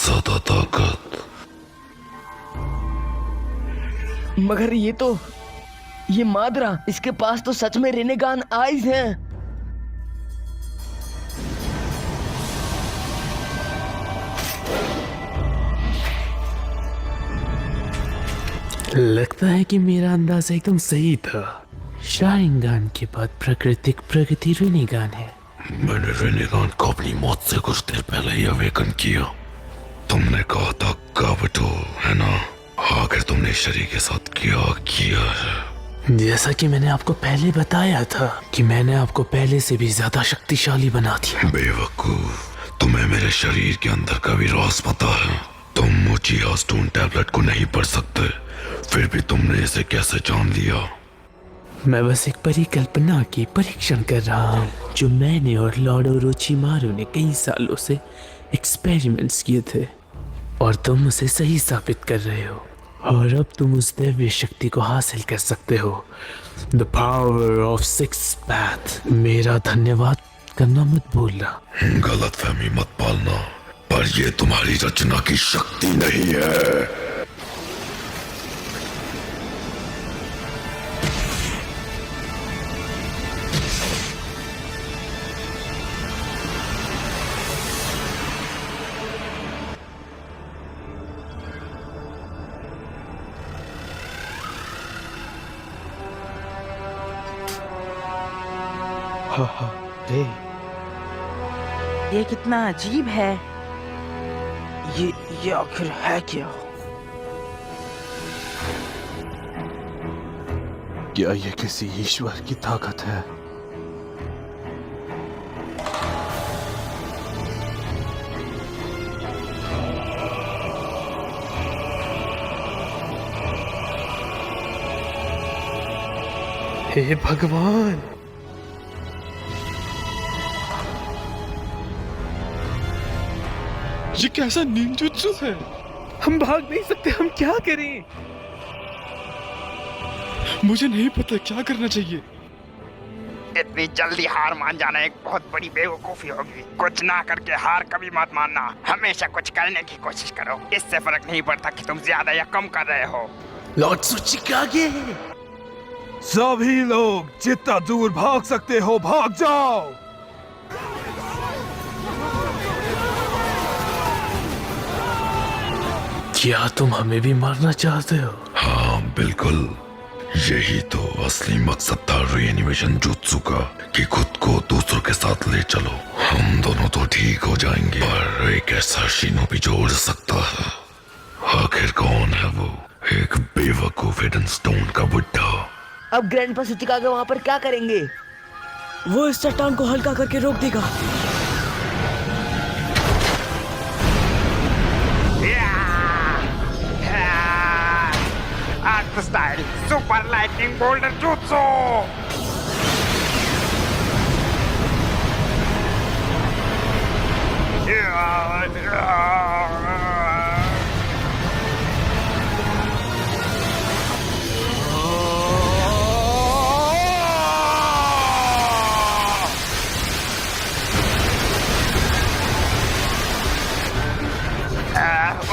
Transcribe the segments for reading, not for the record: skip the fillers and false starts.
ज्यादा ताकत। मगर ये मादरा, इसके पास तो सच में रेनेगान आइज हैं। लगता है कि मेरा अंदाजा एकदम सही था। शारिंगान के बाद प्राकृतिक प्रगति रेनेगान है। मैंने रेनेगान को अपनी मौत से कुछ देर पहले ही अवेकन किया। तुमने कहा था काबुतो, है ना? आखिर तुमने शरीर के साथ क्या किया है? जैसा कि मैंने आपको पहले बताया था कि मैंने आपको पहले से भी ज्यादा शक्तिशाली बना दिया। बेवकूफ, तुम्हें मेरे शरीर के अंदर का भी राज पता है। तुम मुचिया स्टोन टैबलेट को नहीं पढ़ सकते, फिर भी तुमने इसे कैसे जान लिया? मैं बस एक परिकल्पना की परीक्षण कर रहा हूँ जो मैंने और लॉर्ड ओरोचिमारू ने कई सालों से एक्सपेरिमेंट्स किए थे, और तुम उसे सही साबित कर रहे हो। और अब तुम उस दिव्य शक्ति को हासिल कर सकते हो, the power of six path. मेरा धन्यवाद करना मत भूलना। गलतफहमी मत पालना, पर यह तुम्हारी रचना की शक्ति नहीं है। ये कितना अजीब है। ये आखिर है क्या? क्या ये किसी ईश्वर की ताकत है? हे भगवान! ये कैसा निंजुत्सु है? हम भाग नहीं सकते, हम क्या करें? मुझे नहीं पता क्या करना चाहिए। इतनी जल्दी हार मान जाना एक बहुत बड़ी बेवकूफी होगी। कुछ ना करके हार कभी मत मानना, हमेशा कुछ करने की कोशिश करो। इससे फर्क नहीं पड़ता कि तुम ज्यादा या कम कर रहे हो। लॉर्ड सुचिकागे, सभी लोग जितना दूर भाग सकते हो भाग जाओ। क्या तुम हमें भी मारना चाहते हो? हाँ बिल्कुल, यही तो असली मकसद था रीएनिमेशन जुत्सु का, कि खुद को दूसरों के साथ ले चलो। हम दोनों तो ठीक हो जाएंगे, पर एक ऐसा शिनोबी जो उड़ सकता है, आखिर कौन है वो? एक बेवकूफ हिडन स्टोन का बुड्ढा। अब ग्रैंडपा सुचिकागे वहाँ पर क्या करेंगे? वो इस चट्टान को हल्का करके रोक देगा। Earth style super lightning boulder jutsu.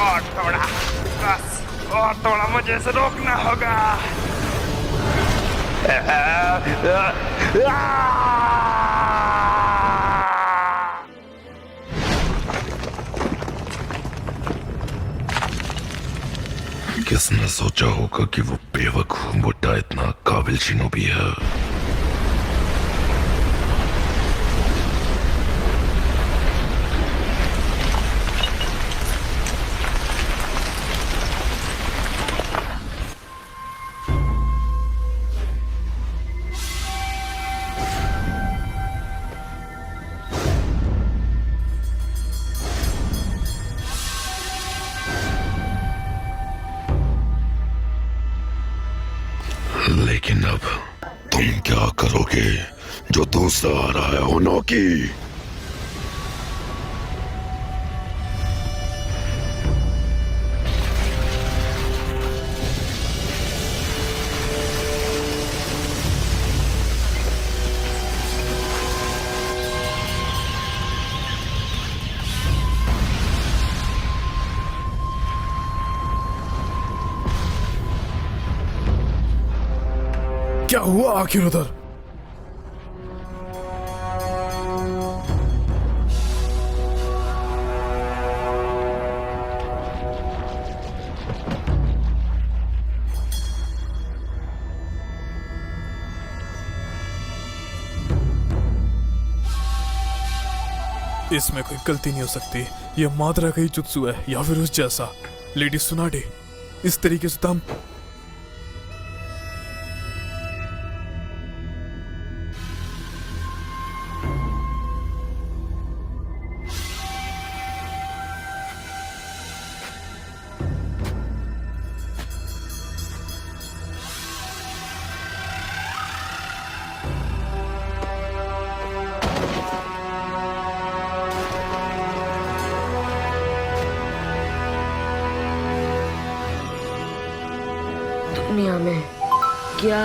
और थोड़ा, बस और थोड़ा, मुझे इसे रोकना होगा। किसने सोचा होगा कि वो बेवकूफ बुड्ढा इतना काबिल शिनोबी है? लेकिन अब तुम क्या करोगे जो दूसरा आ रहा है होनोकी? हुआ आखिर उधर? इसमें कोई गलती नहीं हो सकती। यह मादरा का ही जुत्सु है या फिर उस जैसा। लेडी सुनाडे, इस तरीके से तुम दुनिया में क्या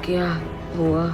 क्या हुआ?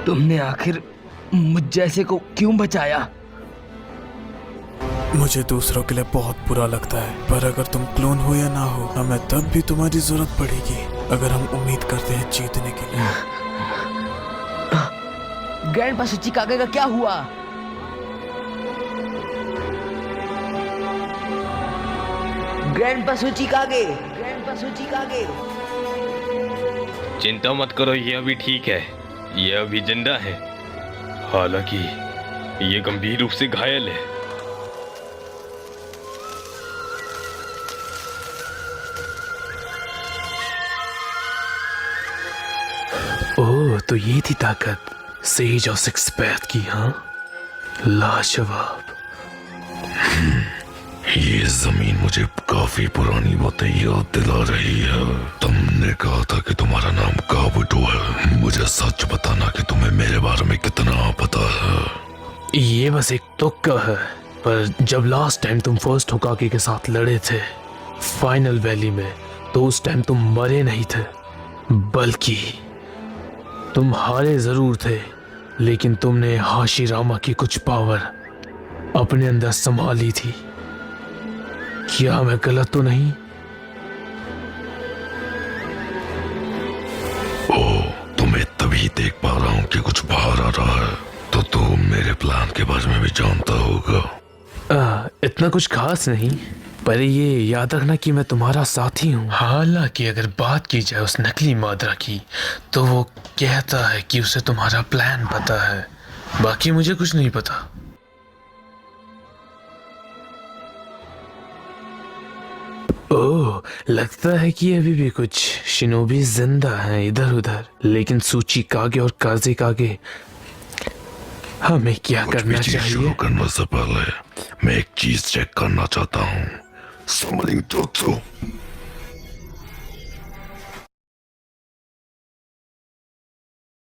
तुमने आखिर मुझ जैसे को क्यों बचाया? मुझे दूसरों के लिए बहुत बुरा लगता है, पर अगर तुम क्लोन हो या ना हो, हमें तब भी तुम्हारी जरूरत पड़ेगी अगर हम उम्मीद करते हैं जीतने के लिए। ग्रैंडपा सुचिकागे का क्या हुआ? Grandpa Tsuchikage, grandpa Tsuchikage. चिंता मत करो, ये अभी ठीक है। ये अभी जिंदा है, हालांकि ये गंभीर रूप से घायल है। ओह, तो ये थी ताकत सेज और सिक्स पैथ की। हाँ, लाजवाब। ये जमीन मुझे काफी पुरानी बातें याद दिला रही है। तुमने कहा था कि तुम्हारा नाम काबुटो है। मुझे सच बताना कि तुम्हें मेरे बारे में कितना पता है। ये बस एक तुक्का है, पर जब लास्ट टाइम तुम फर्स्ट होकागे के साथ लड़े थे फाइनल वैली में, तो उस टाइम तुम मरे नहीं थे, बल्कि तुम हारे जरूर थे, लेकिन तुमने हाशिरामा की कुछ पावर अपने अंदर संभाली थी। क्या मैं गलत तो नहीं? ओह, तुम्हें तभी देख पा रहा हूँ कि कुछ बाहर आ रहा है, तो तुम मेरे प्लान के बारे में भी जानता होगा। इतना कुछ खास नहीं, पर ये याद रखना कि मैं तुम्हारा साथी हूँ। हालांकि अगर बात की जाए उस नकली मादरा की, तो वो कहता है कि उसे तुम्हारा प्लान पता है, बाकी मुझे कुछ नहीं पता। ओह, लगता है कि अभी भी कुछ शिनोबी जिंदा हैं इधर उधर, लेकिन सूचिकागे और काज़ेकागे, हमें क्या करना चाहिए? शुरू करने से पहले मैं एक चीज चेक करना चाहता हूँ। समरिंग जुत्सु।